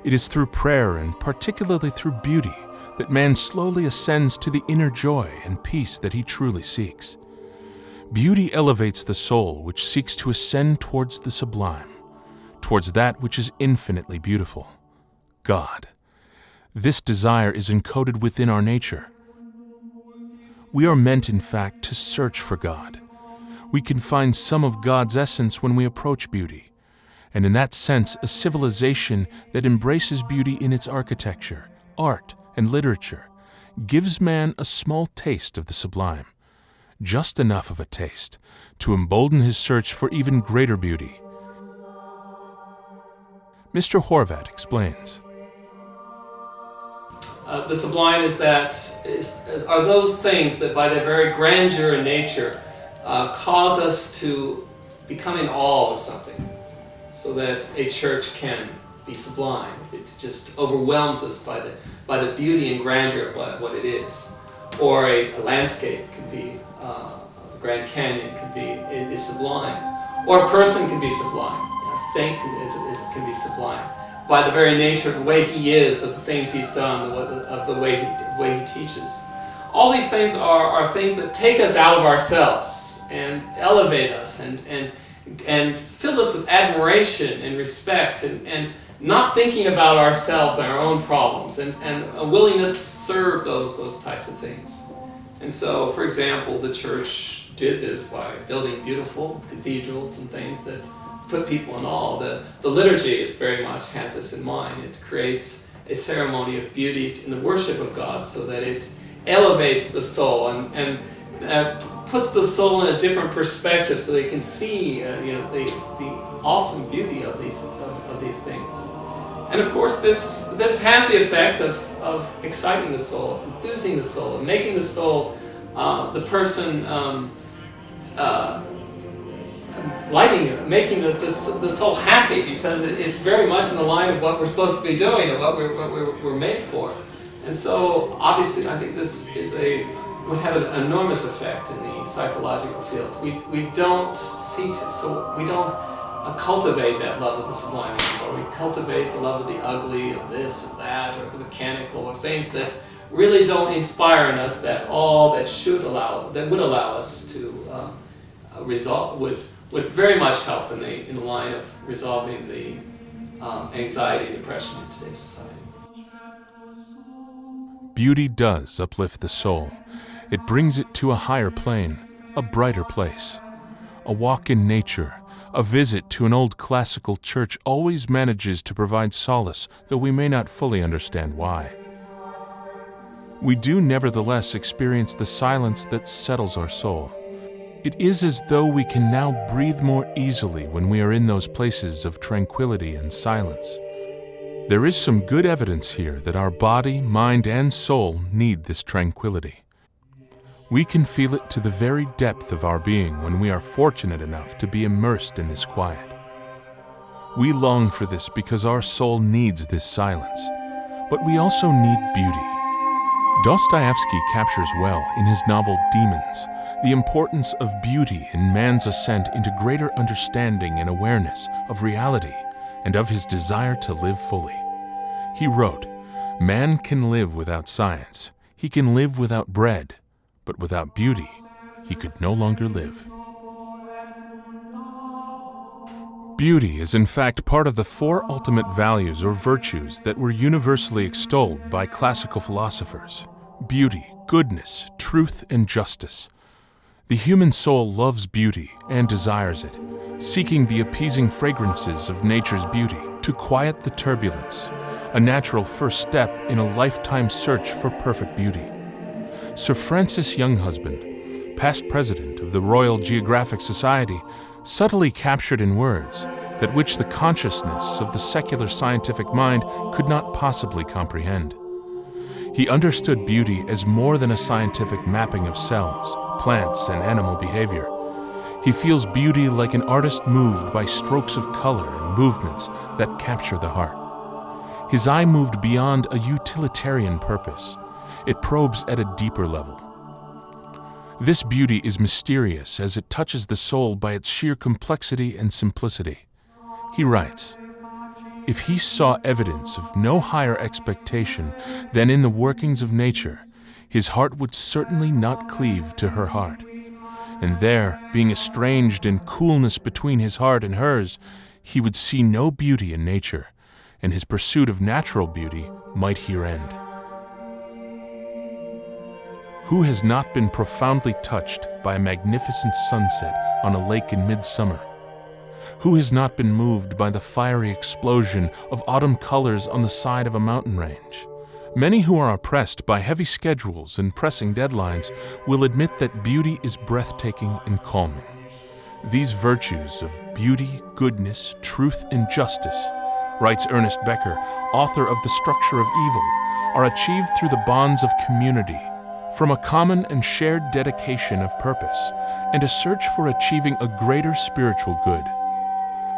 It is through prayer, and particularly through beauty, that man slowly ascends to the inner joy and peace that he truly seeks. Beauty elevates the soul, which seeks to ascend towards the sublime, towards that which is infinitely beautiful, God. This desire is encoded within our nature. We are meant, in fact, to search for God. We can find some of God's essence when we approach beauty, and in that sense, a civilization that embraces beauty in its architecture, art, and literature gives man a small taste of the sublime, just enough of a taste to embolden his search for even greater beauty. Mr. Horvat explains. The sublime are those things that by their very grandeur and nature cause us to become in awe of something, so that a church can be sublime. It just overwhelms us by the beauty and grandeur of what it is. Or a landscape can be, the Grand Canyon is sublime. Or a person can be sublime. A saint can be sublime. By the very nature of the way he is, of the things he's done, of the way he teaches. All these things are things that take us out of ourselves and elevate us and fill us with admiration and respect and not thinking about ourselves and our own problems and a willingness to serve those types of things. And so, for example, the church did this by building beautiful cathedrals and things that put people in awe. The liturgy very much has this in mind. It creates a ceremony of beauty in the worship of God so that it elevates the soul and puts the soul in a different perspective so they can see the awesome beauty of these things. And of course this has the effect of exciting the soul, of enthusing the soul, of making the soul, the person making the soul happy, because it's very much in the line of what we're supposed to be doing and what we're made for. And so obviously I think this would have an enormous effect in the psychological field. We don't cultivate that love of the sublime anymore. We cultivate the love of the ugly, of this, of that, or the mechanical, or things that really don't inspire in us that would allow us to resolve, would very much help in the line of resolving the anxiety and depression in today's society. Beauty does uplift the soul. It brings it to a higher plane, a brighter place. A walk in nature, a visit to an old classical church always manages to provide solace, though we may not fully understand why. We do nevertheless experience the silence that settles our soul. It is as though we can now breathe more easily when we are in those places of tranquility and silence. There is some good evidence here that our body, mind, and soul need this tranquility. We can feel it to the very depth of our being when we are fortunate enough to be immersed in this quiet. We long for this because our soul needs this silence, but we also need beauty. Dostoevsky captures well in his novel Demons the importance of beauty in man's ascent into greater understanding and awareness of reality and of his desire to live fully. He wrote, "Man can live without science, he can live without bread, but without beauty, he could no longer live." Beauty is in fact part of the four ultimate values or virtues that were universally extolled by classical philosophers: beauty, goodness, truth, and justice. The human soul loves beauty and desires it, seeking the appeasing fragrances of nature's beauty to quiet the turbulence, a natural first step in a lifetime search for perfect beauty. Sir Francis Younghusband, past president of the Royal Geographic Society, subtly captured in words that which the consciousness of the secular scientific mind could not possibly comprehend. He understood beauty as more than a scientific mapping of cells, plants, and animal behavior. He feels beauty like an artist moved by strokes of color and movements that capture the heart. His eye moved beyond a utilitarian purpose. It probes at a deeper level. This beauty is mysterious as it touches the soul by its sheer complexity and simplicity. He writes, If he saw evidence of no higher expectation than in the workings of nature, his heart would certainly not cleave to her heart. And there, being estranged in coolness between his heart and hers, he would see no beauty in nature, and his pursuit of natural beauty might here end. Who has not been profoundly touched by a magnificent sunset on a lake in midsummer? Who has not been moved by the fiery explosion of autumn colors on the side of a mountain range? Many who are oppressed by heavy schedules and pressing deadlines will admit that beauty is breathtaking and calming. These virtues of beauty, goodness, truth, and justice, writes Ernest Becker, author of The Structure of Evil, are achieved through the bonds of community, from a common and shared dedication of purpose, and a search for achieving a greater spiritual good.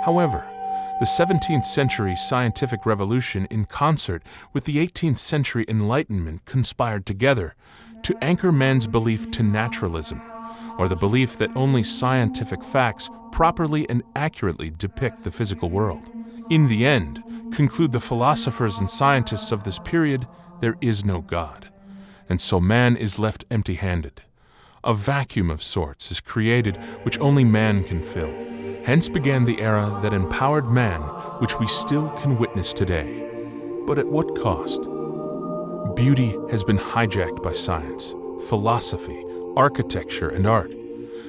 However, the 17th century scientific revolution in concert with the 18th century Enlightenment conspired together to anchor man's belief to naturalism, or the belief that only scientific facts properly and accurately depict the physical world. In the end, conclude the philosophers and scientists of this period, there is no God, and so man is left empty-handed. A vacuum of sorts is created which only man can fill. Hence began the era that empowered man, which we still can witness today. But at what cost? Beauty has been hijacked by science, philosophy, architecture, and art.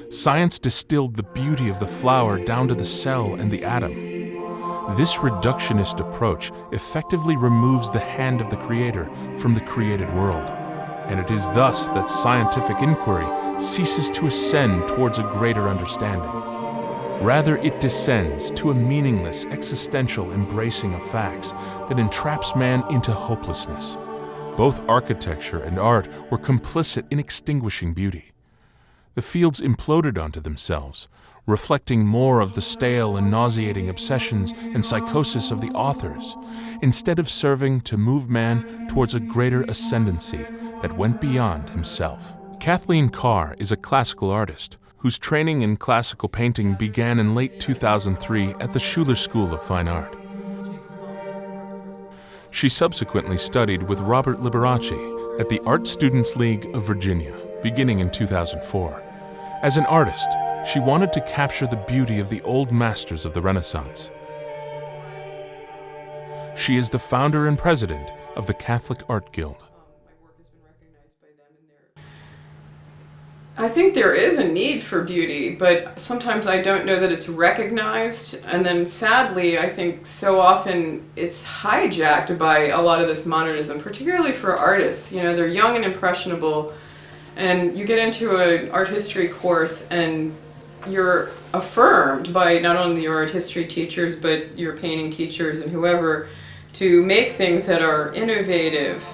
Science distilled the beauty of the flower down to the cell and the atom. This reductionist approach effectively removes the hand of the Creator from the created world, and it is thus that scientific inquiry ceases to ascend towards a greater understanding. Rather, it descends to a meaningless, existential embracing of facts that entraps man into hopelessness. Both architecture and art were complicit in extinguishing beauty. The fields imploded onto themselves, reflecting more of the stale and nauseating obsessions and psychosis of the authors, instead of serving to move man towards a greater ascendancy that went beyond himself. Kathleen Carr is a classical artist whose training in classical painting began in late 2003 at the Schuler School of Fine Art. She subsequently studied with Robert Liberace at the Art Students League of Virginia, beginning in 2004. As an artist, she wanted to capture the beauty of the old masters of the Renaissance. She is the founder and president of the Catholic Art Guild. I think there is a need for beauty, but sometimes I don't know that it's recognized. And then sadly, I think so often it's hijacked by a lot of this modernism, particularly for artists. You know, they're young and impressionable, and you get into an art history course and you're affirmed by not only your art history teachers, but your painting teachers and whoever, to make things that are innovative,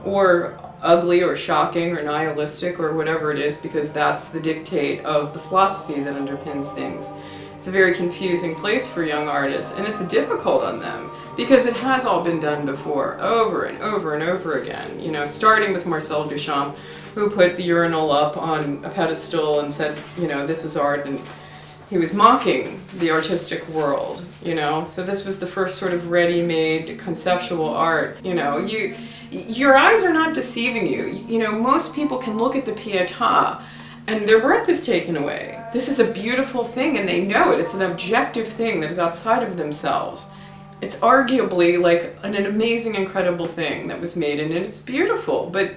or ugly or shocking or nihilistic or whatever it is, because that's the dictate of the philosophy that underpins things. It's a very confusing place for young artists, and it's difficult on them because it has all been done before, over and over and over again. You know, starting with Marcel Duchamp, who put the urinal up on a pedestal and said, you know, this is art, and he was mocking the artistic world, you know. So this was the first sort of ready-made conceptual art. You know, your eyes are not deceiving you. You know, most people can look at the Pietà and their breath is taken away. This is a beautiful thing and they know it. It's an objective thing that is outside of themselves. It's arguably like an amazing, incredible thing that was made, and it's beautiful. But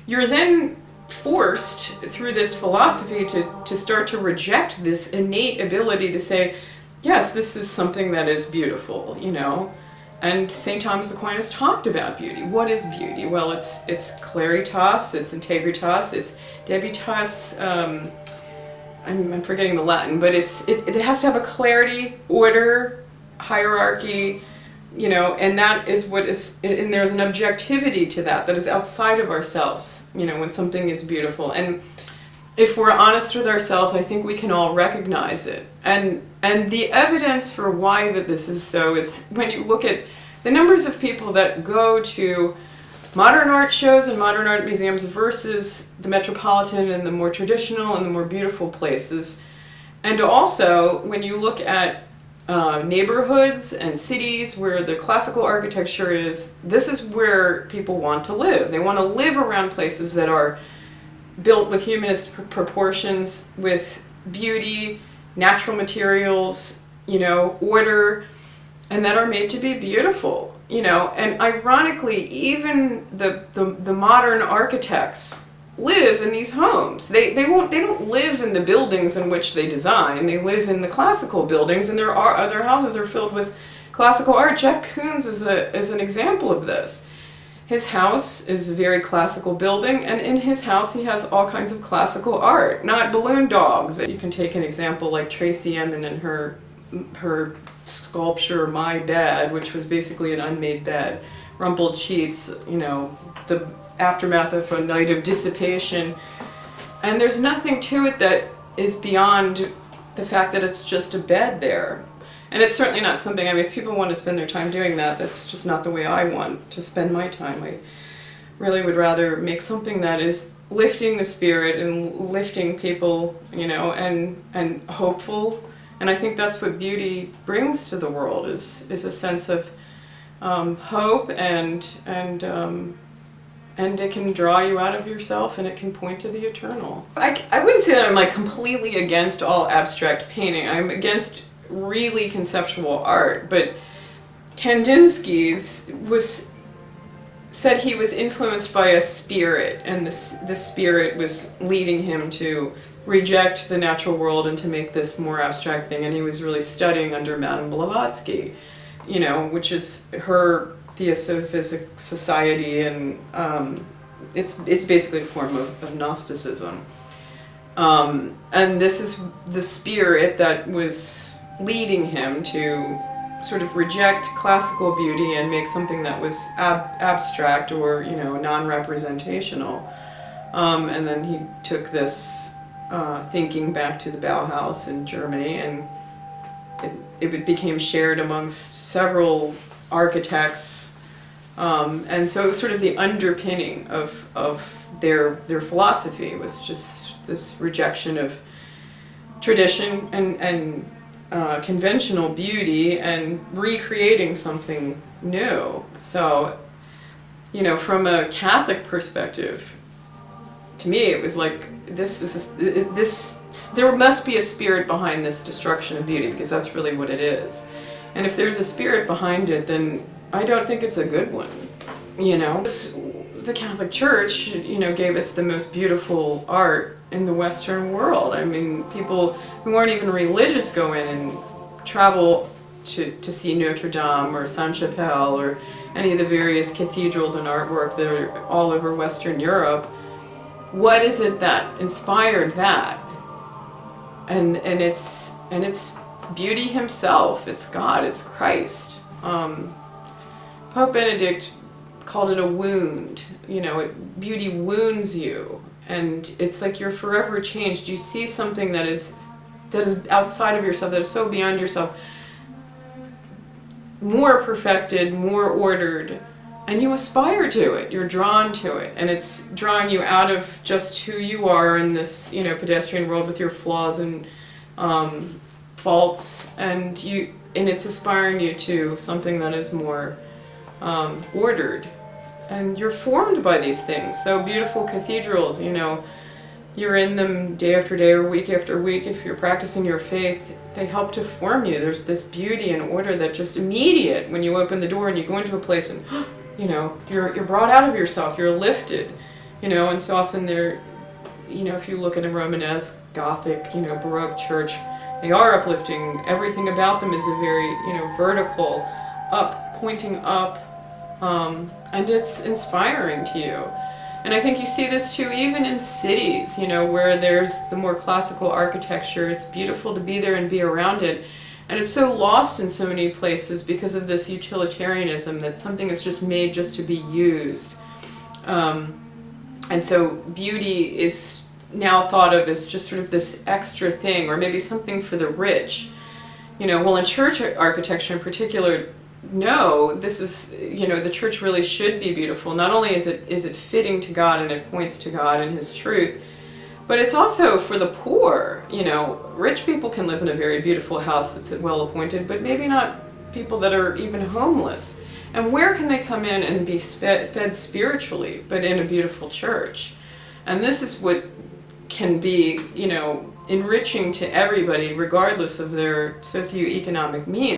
you're then forced through this philosophy to start to reject this innate ability to say, yes, this is something that is beautiful, you know. And St. Thomas Aquinas talked about beauty. What is beauty? Well, it's claritas, it's integritas, it's debitas. I'm forgetting the Latin, but it has to have a clarity, order, hierarchy, you know, and that is what is, and there's an objectivity to that is outside of ourselves, you know, when something is beautiful. And if we're honest with ourselves, I think we can all recognize it. And the evidence for why that this is so is when you look at the numbers of people that go to modern art shows and modern art museums versus the Metropolitan and the more traditional and the more beautiful places. And also, when you look at neighborhoods and cities where the classical architecture is, this is where people want to live. They want to live around places that are built with humanist proportions, with beauty, natural materials, order, and that are made to be beautiful, And ironically, even the modern architects live in these homes. They don't live in the buildings in which they design. They live in the classical buildings, and their houses are filled with classical art. Jeff Koons is an example of this. His house is a very classical building, and in his house he has all kinds of classical art, not balloon dogs. You can take an example like Tracy Emin and her sculpture My Bed, which was basically an unmade bed, rumpled sheets, the aftermath of a night of dissipation. And there's nothing to it that is beyond the fact that it's just a bed there. And it's certainly not something, if people want to spend their time doing that, that's just not the way I want to spend my time. I really would rather make something that is lifting the spirit and lifting people, and hopeful. And I think that's what beauty brings to the world, is a sense of hope, and it can draw you out of yourself, and it can point to the eternal. I wouldn't say that I'm completely against all abstract painting. I'm against really conceptual art, but Kandinsky's said he was influenced by a spirit, and the spirit was leading him to reject the natural world and to make this more abstract thing, and he was really studying under Madame Blavatsky, which is her Theosophic Society, and it's basically a form of Gnosticism. And this is the spirit that was leading him to sort of reject classical beauty and make something that was abstract or non-representational. And then he took this thinking back to the Bauhaus in Germany, and it became shared amongst several architects, and so it was sort of the underpinning of their philosophy was just this rejection of tradition and conventional beauty and recreating something new. So, from a Catholic perspective, to me it was like this there must be a spirit behind this destruction of beauty, because that's really what it is. And if there's a spirit behind it, then I don't think it's a good one, The Catholic Church, gave us the most beautiful art in the Western world. People who aren't even religious go in and travel to see Notre Dame or Sainte-Chapelle or any of the various cathedrals and artwork that are all over Western Europe. What is it that inspired that? And it's beauty himself. It's God. It's Christ. Pope Benedict called it a wound. Beauty wounds you, and it's like you're forever changed. You see something that is outside of yourself, that is so beyond yourself, more perfected, more ordered, and you aspire to it. You're drawn to it, and it's drawing you out of just who you are in this, pedestrian world with your flaws and faults, and it's aspiring you to something that is more ordered. And you're formed by these things. So beautiful cathedrals, you're in them day after day or week after week. If you're practicing your faith, they help to form you. There's this beauty and order that just immediate when you open the door and you go into a place and you're brought out of yourself, you're lifted, and so often they're, if you look at a Romanesque, Gothic, Baroque church, they are uplifting. Everything about them is a very, vertical, up, pointing up, and it's inspiring to you. And I think you see this too even in cities, where there's the more classical architecture. It's beautiful to be there and be around it. And it's so lost in so many places because of this utilitarianism, that something is just made just to be used. And so beauty is now thought of as just sort of this extra thing, or maybe something for the rich. Well, in church architecture in particular, no, this is, the church really should be beautiful. Not only is it fitting to God and it points to God and His truth, But it's also for the poor. You know, rich people can live in a very beautiful house that's well appointed, but maybe not people that are even homeless. And where can they come in and be fed spiritually, but in a beautiful church? And this is what can be, you know, enriching to everybody, regardless of their socioeconomic means.